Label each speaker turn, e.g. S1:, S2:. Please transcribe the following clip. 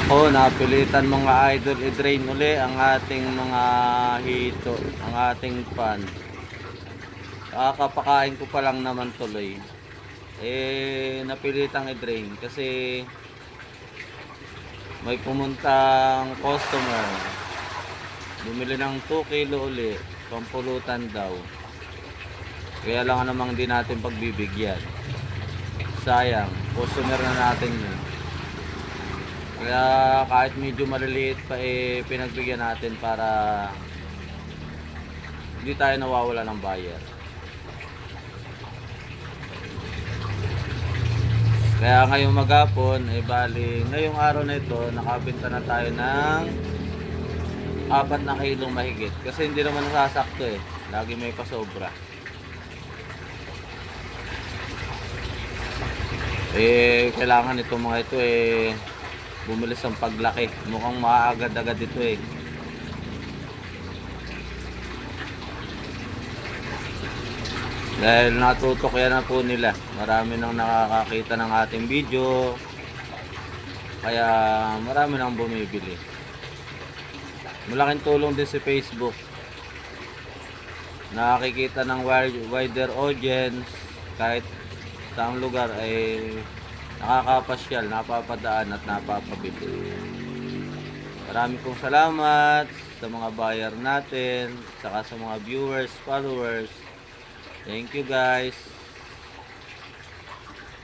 S1: Oh, napilitan mga idol i-drain uli ang ating mga hito, ang ating pan. Kakapakain ko pa lang naman tuloy. Napilitang i-drain kasi may pumuntang customer. Bumili ng 2 kilo uli, pampulutan daw. Kaya lang namang di natin pagbibigyan. Sayang, customer na natin yun. Kaya kahit medyo maliliit pa pinagbigyan natin para hindi tayo nawawala ng buyer. Kaya ngayong maghapon, bali, ngayong araw na ito, nakabenta na tayo ng 4 na kilong mahigit. Kasi hindi naman nasasakto lagi may pasobra. Kailangan itong mga ito bumilis ang paglaki. Mukhang maaagad-agad ito Dahil natutok yan na po nila. Marami nang nakakakita ng ating video. Kaya marami nang bumibili. Malaking tulong din si Facebook. Nakakikita ng wider audience. Kahit saang lugar ay nakakapasyal, napapadaan at napapabili. Marami pong salamat sa mga buyer natin, saka sa mga viewers, followers. Thank you guys.